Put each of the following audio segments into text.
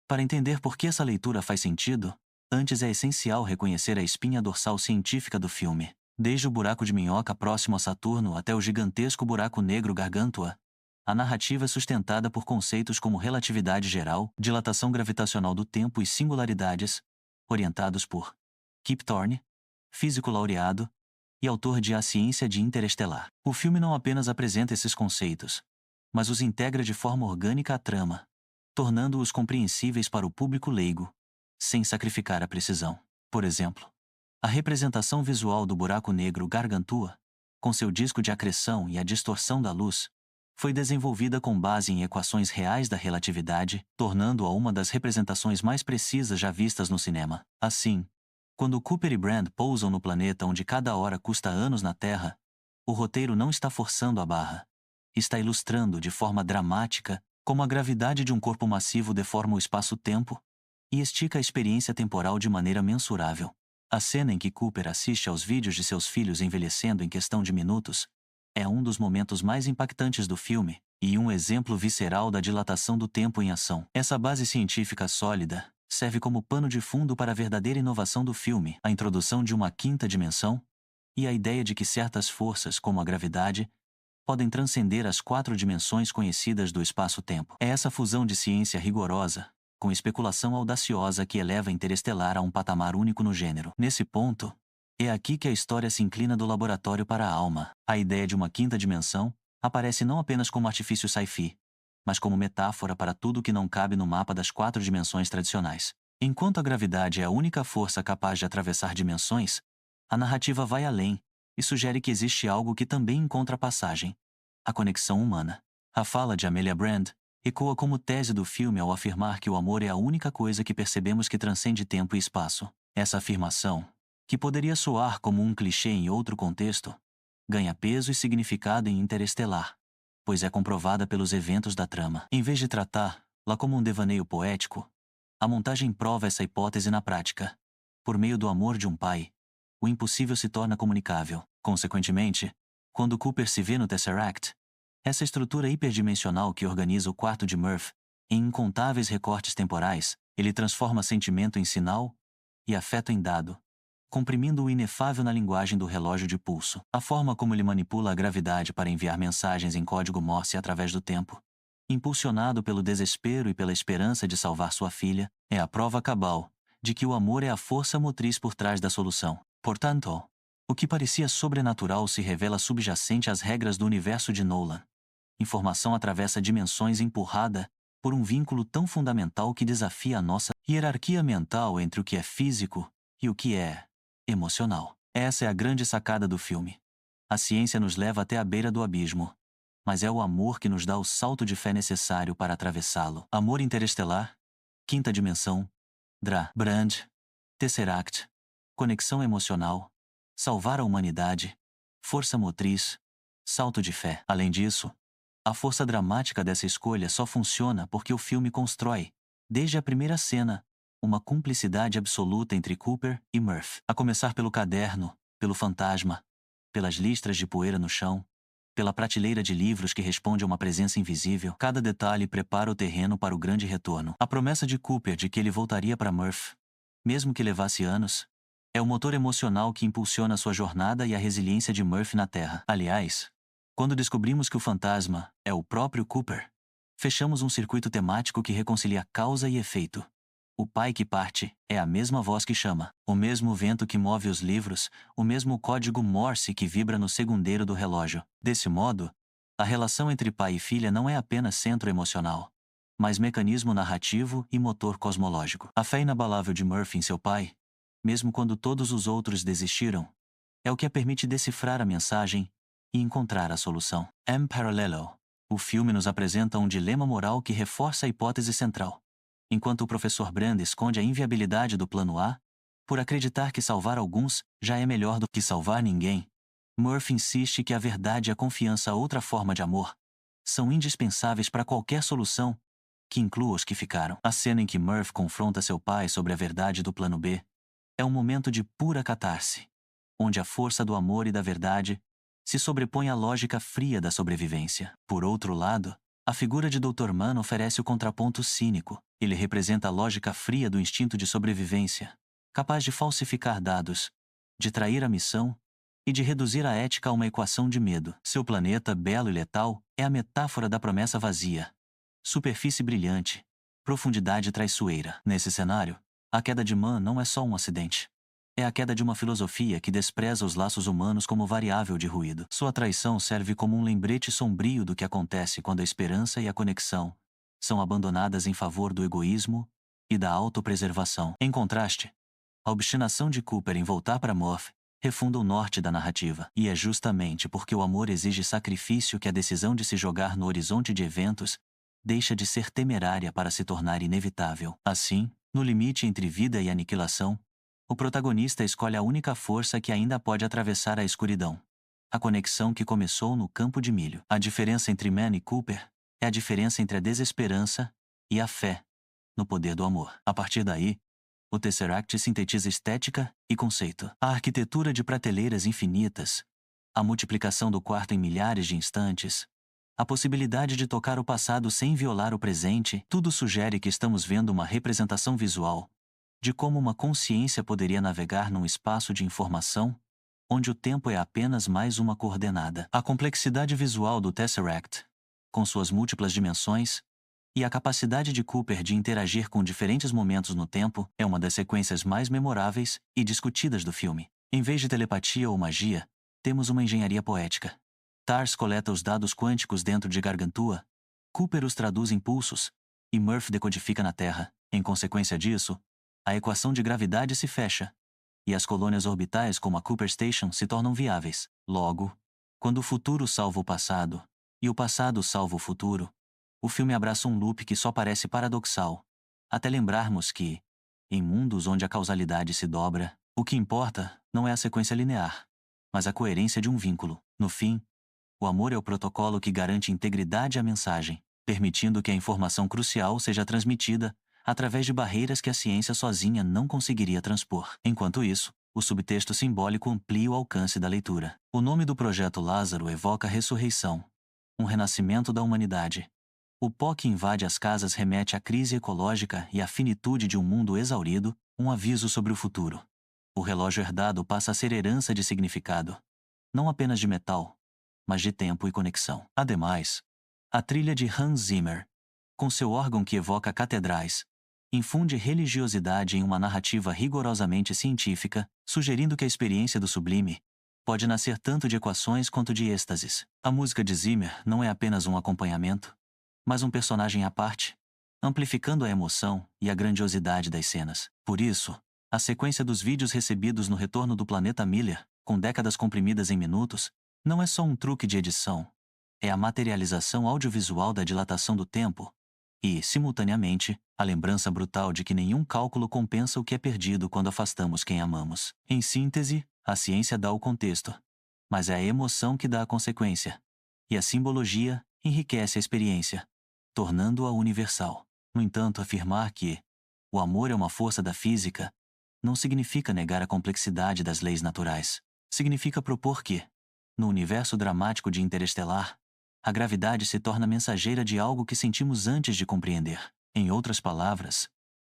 Para entender por que essa leitura faz sentido, antes é essencial reconhecer a espinha dorsal científica do filme. Desde o buraco de minhoca próximo a Saturno até o gigantesco buraco negro Gargantua, a narrativa é sustentada por conceitos como relatividade geral, dilatação gravitacional do tempo e singularidades, orientados por Kip Thorne, físico laureado e autor de A Ciência de Interestelar. O filme não apenas apresenta esses conceitos, mas os integra de forma orgânica à trama, tornando-os compreensíveis para o público leigo, sem sacrificar a precisão. Por exemplo, a representação visual do buraco negro Gargantua, com seu disco de acreção e a distorção da luz, foi desenvolvida com base em equações reais da relatividade, tornando-a uma das representações mais precisas já vistas no cinema. Assim, quando Cooper e Brand pousam no planeta onde cada hora custa anos na Terra, o roteiro não está forçando a barra. Está ilustrando de forma dramática como a gravidade de um corpo massivo deforma o espaço-tempo e estica a experiência temporal de maneira mensurável. A cena em que Cooper assiste aos vídeos de seus filhos envelhecendo em questão de minutos é um dos momentos mais impactantes do filme e um exemplo visceral da dilatação do tempo em ação. Essa base científica sólida serve como pano de fundo para a verdadeira inovação do filme, a introdução de uma quinta dimensão e a ideia de que certas forças, como a gravidade, podem transcender as 4 dimensões conhecidas do espaço-tempo. É essa fusão de ciência rigorosa com especulação audaciosa que eleva Interestelar a um patamar único no gênero. Nesse ponto, é aqui que a história se inclina do laboratório para a alma. A ideia de uma quinta dimensão aparece não apenas como artifício sci-fi, mas como metáfora para tudo que não cabe no mapa das 4 dimensões tradicionais. Enquanto a gravidade é a única força capaz de atravessar dimensões, a narrativa vai além e sugere que existe algo que também encontra passagem: a conexão humana. A fala de Amelia Brand ecoa como tese do filme ao afirmar que o amor é a única coisa que percebemos que transcende tempo e espaço. Essa afirmação, que poderia soar como um clichê em outro contexto, ganha peso e significado em Interestelar, pois é comprovada pelos eventos da trama. Em vez de tratá-la como um devaneio poético, a montagem prova essa hipótese na prática. Por meio do amor de um pai, o impossível se torna comunicável. Consequentemente, quando Cooper se vê no Tesseract, essa estrutura hiperdimensional que organiza o quarto de Murphy em incontáveis recortes temporais, ele transforma sentimento em sinal e afeto em dado, comprimindo o inefável na linguagem do relógio de pulso. A forma como ele manipula a gravidade para enviar mensagens em código Morse através do tempo, impulsionado pelo desespero e pela esperança de salvar sua filha, é a prova cabal de que o amor é a força motriz por trás da solução. Portanto, o que parecia sobrenatural se revela subjacente às regras do universo de Nolan. Informação atravessa dimensões empurrada por um vínculo tão fundamental que desafia a nossa hierarquia mental entre o que é físico e o que é emocional. Essa é a grande sacada do filme. A ciência nos leva até a beira do abismo, mas é o amor que nos dá o salto de fé necessário para atravessá-lo. Amor interestelar, quinta dimensão, Brand, Tesseract, conexão emocional, salvar a humanidade, força motriz, salto de fé. Além disso, a força dramática dessa escolha só funciona porque o filme constrói, desde a primeira cena, uma cumplicidade absoluta entre Cooper e Murphy. A começar pelo caderno, pelo fantasma, pelas listras de poeira no chão, pela prateleira de livros que responde a uma presença invisível, cada detalhe prepara o terreno para o grande retorno. A promessa de Cooper de que ele voltaria para Murphy, mesmo que levasse anos, é o motor emocional que impulsiona sua jornada e a resiliência de Murphy na Terra. Aliás, quando descobrimos que o fantasma é o próprio Cooper, fechamos um circuito temático que reconcilia causa e efeito. O pai que parte é a mesma voz que chama, o mesmo vento que move os livros, o mesmo código Morse que vibra no segundeiro do relógio. Desse modo, a relação entre pai e filha não é apenas centro emocional, mas mecanismo narrativo e motor cosmológico. A fé inabalável de Murphy em seu pai, mesmo quando todos os outros desistiram, é o que a permite decifrar a mensagem e encontrar a solução. Em paralelo, o filme nos apresenta um dilema moral que reforça a hipótese central. Enquanto o professor Brand esconde a inviabilidade do plano A, por acreditar que salvar alguns já é melhor do que salvar ninguém, Murphy insiste que a verdade e a confiança, outra forma de amor, são indispensáveis para qualquer solução, que inclua os que ficaram. A cena em que Murphy confronta seu pai sobre a verdade do plano B é um momento de pura catarse, onde a força do amor e da verdade se sobrepõe à lógica fria da sobrevivência. Por outro lado, a figura de Dr. Mann oferece o contraponto cínico. Ele representa a lógica fria do instinto de sobrevivência, capaz de falsificar dados, de trair a missão e de reduzir a ética a uma equação de medo. Seu planeta, belo e letal, é a metáfora da promessa vazia. Superfície brilhante, profundidade traiçoeira. Nesse cenário, a queda de Man não é só um acidente. É a queda de uma filosofia que despreza os laços humanos como variável de ruído. Sua traição serve como um lembrete sombrio do que acontece quando a esperança e a conexão são abandonadas em favor do egoísmo e da autopreservação. Em contraste, a obstinação de Cooper em voltar para Moth refunda o norte da narrativa. E é justamente porque o amor exige sacrifício que a decisão de se jogar no horizonte de eventos deixa de ser temerária para se tornar inevitável. Assim, no limite entre vida e aniquilação, o protagonista escolhe a única força que ainda pode atravessar a escuridão. A conexão que começou no campo de milho. A diferença entre Man e Cooper é a diferença entre a desesperança e a fé no poder do amor. A partir daí, o Tesseract sintetiza estética e conceito. A arquitetura de prateleiras infinitas, a multiplicação do quarto em milhares de instantes, a possibilidade de tocar o passado sem violar o presente, tudo sugere que estamos vendo uma representação visual de como uma consciência poderia navegar num espaço de informação onde o tempo é apenas mais uma coordenada. A complexidade visual do Tesseract, com suas múltiplas dimensões, e a capacidade de Cooper de interagir com diferentes momentos no tempo é uma das sequências mais memoráveis e discutidas do filme. Em vez de telepatia ou magia, temos uma engenharia poética. TARS coleta os dados quânticos dentro de Gargantua, Cooper os traduz em pulsos, e Murphy decodifica na Terra. Em consequência disso, a equação de gravidade se fecha, e as colônias orbitais como a Cooper Station se tornam viáveis. Logo, quando o futuro salva o passado, e o passado salva o futuro, o filme abraça um loop que só parece paradoxal, até lembrarmos que, em mundos onde a causalidade se dobra, o que importa não é a sequência linear, mas a coerência de um vínculo. No fim, o amor é o protocolo que garante integridade à mensagem, permitindo que a informação crucial seja transmitida através de barreiras que a ciência sozinha não conseguiria transpor. Enquanto isso, o subtexto simbólico amplia o alcance da leitura. O nome do projeto Lázaro evoca a ressurreição, um renascimento da humanidade. O pó que invade as casas remete à crise ecológica e à finitude de um mundo exaurido, um aviso sobre o futuro. O relógio herdado passa a ser herança de significado, não apenas de metal, mas de tempo e conexão. Ademais, a trilha de Hans Zimmer, com seu órgão que evoca catedrais, infunde religiosidade em uma narrativa rigorosamente científica, sugerindo que a experiência do sublime pode nascer tanto de equações quanto de êxtases. A música de Zimmer não é apenas um acompanhamento, mas um personagem à parte, amplificando a emoção e a grandiosidade das cenas. Por isso, a sequência dos vídeos recebidos no retorno do planeta Miller, com décadas comprimidas em minutos, não é só um truque de edição, é a materialização audiovisual da dilatação do tempo e, simultaneamente, a lembrança brutal de que nenhum cálculo compensa o que é perdido quando afastamos quem amamos. Em síntese, a ciência dá o contexto, mas é a emoção que dá a consequência, e a simbologia enriquece a experiência, tornando-a universal. No entanto, afirmar que o amor é uma força da física não significa negar a complexidade das leis naturais. Significa propor que, no universo dramático de Interestelar, a gravidade se torna mensageira de algo que sentimos antes de compreender. Em outras palavras,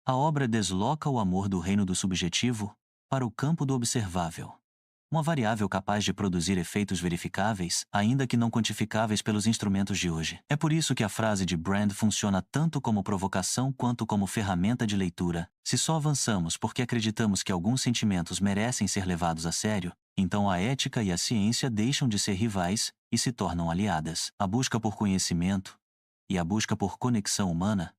a obra desloca o amor do reino do subjetivo para o campo do observável. Uma variável capaz de produzir efeitos verificáveis, ainda que não quantificáveis pelos instrumentos de hoje. É por isso que a frase de Brand funciona tanto como provocação quanto como ferramenta de leitura. Se só avançamos porque acreditamos que alguns sentimentos merecem ser levados a sério, então a ética e a ciência deixam de ser rivais e se tornam aliadas. A busca por conhecimento e a busca por conexão humana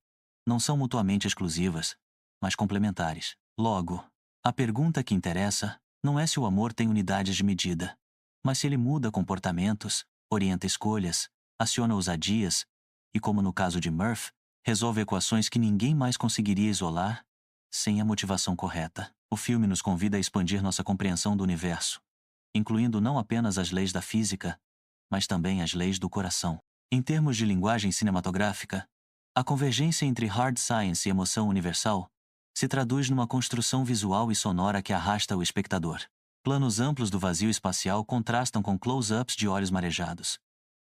não são mutuamente exclusivas, mas complementares. Logo, a pergunta que interessa não é se o amor tem unidades de medida, mas se ele muda comportamentos, orienta escolhas, aciona ousadias e, como no caso de Murphy, resolve equações que ninguém mais conseguiria isolar sem a motivação correta. O filme nos convida a expandir nossa compreensão do universo, incluindo não apenas as leis da física, mas também as leis do coração. Em termos de linguagem cinematográfica, a convergência entre hard science e emoção universal se traduz numa construção visual e sonora que arrasta o espectador. Planos amplos do vazio espacial contrastam com close-ups de olhos marejados.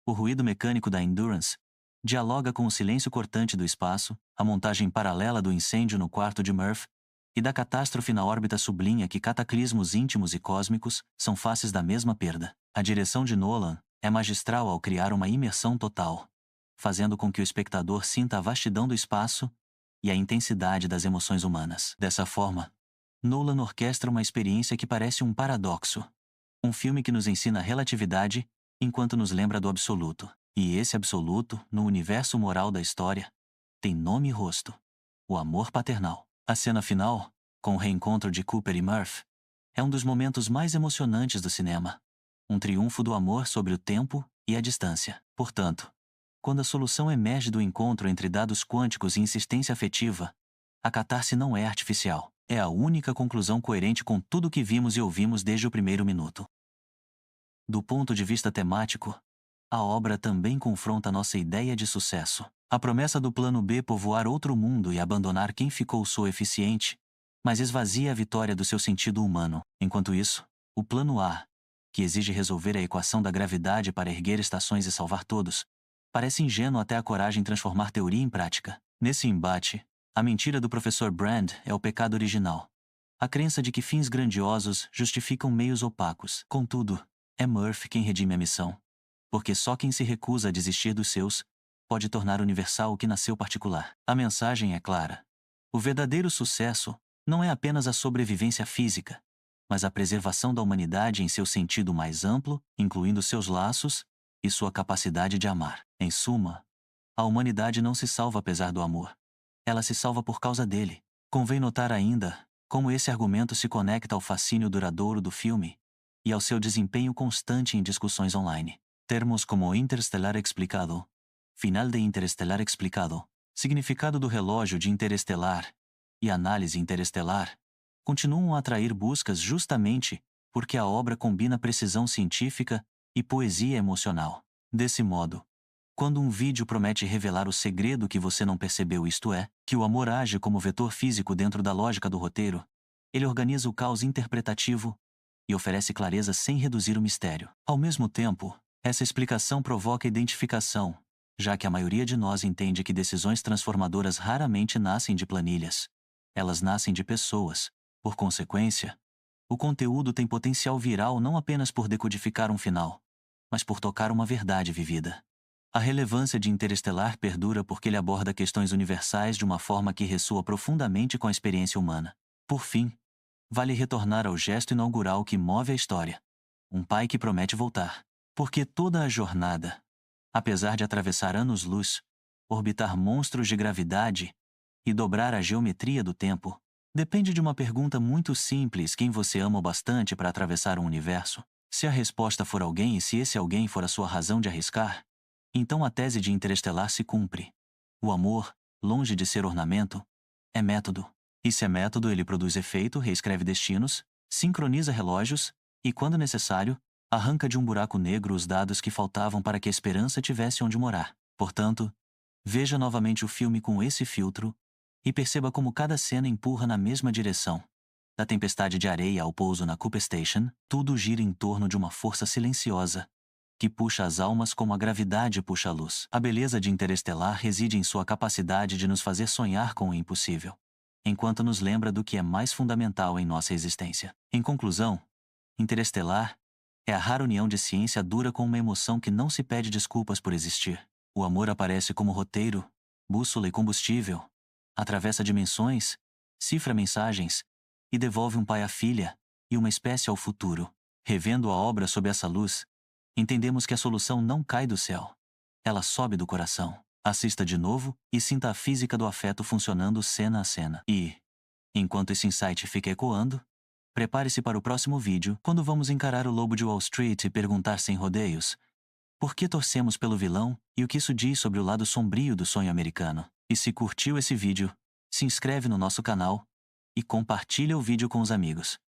O ruído mecânico da Endurance dialoga com o silêncio cortante do espaço, a montagem paralela do incêndio no quarto de Murphy e da catástrofe na órbita sublinha que cataclismos íntimos e cósmicos são faces da mesma perda. A direção de Nolan é magistral ao criar uma imersão total, fazendo com que o espectador sinta a vastidão do espaço e a intensidade das emoções humanas. Dessa forma, Nolan orquestra uma experiência que parece um paradoxo. Um filme que nos ensina a relatividade, enquanto nos lembra do absoluto. E esse absoluto, no universo moral da história, tem nome e rosto: o amor paternal. A cena final, com o reencontro de Cooper e Murphy, é um dos momentos mais emocionantes do cinema. Um triunfo do amor sobre o tempo e a distância. Portanto, quando a solução emerge do encontro entre dados quânticos e insistência afetiva, a catarse não é artificial. É a única conclusão coerente com tudo que vimos e ouvimos desde o primeiro minuto. Do ponto de vista temático, a obra também confronta nossa ideia de sucesso. A promessa do plano B povoar outro mundo e abandonar quem ficou soa eficiente, mas esvazia a vitória do seu sentido humano. Enquanto isso, o plano A, que exige resolver a equação da gravidade para erguer estações e salvar todos, parece ingênuo até a coragem transformar teoria em prática. Nesse embate, a mentira do professor Brand é o pecado original. A crença de que fins grandiosos justificam meios opacos. Contudo, é Murphy quem redime a missão. Porque só quem se recusa a desistir dos seus pode tornar universal o que nasceu particular. A mensagem é clara. O verdadeiro sucesso não é apenas a sobrevivência física, mas a preservação da humanidade em seu sentido mais amplo, incluindo seus laços e sua capacidade de amar. Em suma, a humanidade não se salva apesar do amor. Ela se salva por causa dele. Convém notar ainda como esse argumento se conecta ao fascínio duradouro do filme e ao seu desempenho constante em discussões online. Termos como interestelar explicado, final de interestelar explicado, significado do relógio de interestelar e análise interestelar continuam a atrair buscas justamente porque a obra combina precisão científica e poesia emocional. Desse modo, quando um vídeo promete revelar o segredo que você não percebeu, isto é, que o amor age como vetor físico dentro da lógica do roteiro, ele organiza o caos interpretativo e oferece clareza sem reduzir o mistério. Ao mesmo tempo, essa explicação provoca identificação, já que a maioria de nós entende que decisões transformadoras raramente nascem de planilhas. Elas nascem de pessoas. Por consequência, o conteúdo tem potencial viral não apenas por decodificar um final, mas por tocar uma verdade vivida. A relevância de Interestelar perdura porque ele aborda questões universais de uma forma que ressoa profundamente com a experiência humana. Por fim, vale retornar ao gesto inaugural que move a história. Um pai que promete voltar. Porque toda a jornada, apesar de atravessar anos-luz, orbitar monstros de gravidade e dobrar a geometria do tempo, depende de uma pergunta muito simples: quem você ama o bastante para atravessar um universo? Se a resposta for alguém e se esse alguém for a sua razão de arriscar, então a tese de Interestelar se cumpre. O amor, longe de ser ornamento, é método. E se é método, ele produz efeito, reescreve destinos, sincroniza relógios e, quando necessário, arranca de um buraco negro os dados que faltavam para que a esperança tivesse onde morar. Portanto, veja novamente o filme com esse filtro e perceba como cada cena empurra na mesma direção. Da tempestade de areia ao pouso na Cooper Station, tudo gira em torno de uma força silenciosa que puxa as almas como a gravidade puxa a luz. A beleza de Interestelar reside em sua capacidade de nos fazer sonhar com o impossível, enquanto nos lembra do que é mais fundamental em nossa existência. Em conclusão, Interestelar é a rara união de ciência dura com uma emoção que não se pede desculpas por existir. O amor aparece como roteiro, bússola e combustível, atravessa dimensões, cifra mensagens e devolve um pai à filha e uma espécie ao futuro. Revendo a obra sob essa luz, entendemos que a solução não cai do céu. Ela sobe do coração. Assista de novo e sinta a física do afeto funcionando cena a cena. E, enquanto esse insight fica ecoando, prepare-se para o próximo vídeo, quando vamos encarar o lobo de Wall Street e perguntar sem rodeios: por que torcemos pelo vilão e o que isso diz sobre o lado sombrio do sonho americano? E se curtiu esse vídeo, se inscreve no nosso canal e compartilha o vídeo com os amigos.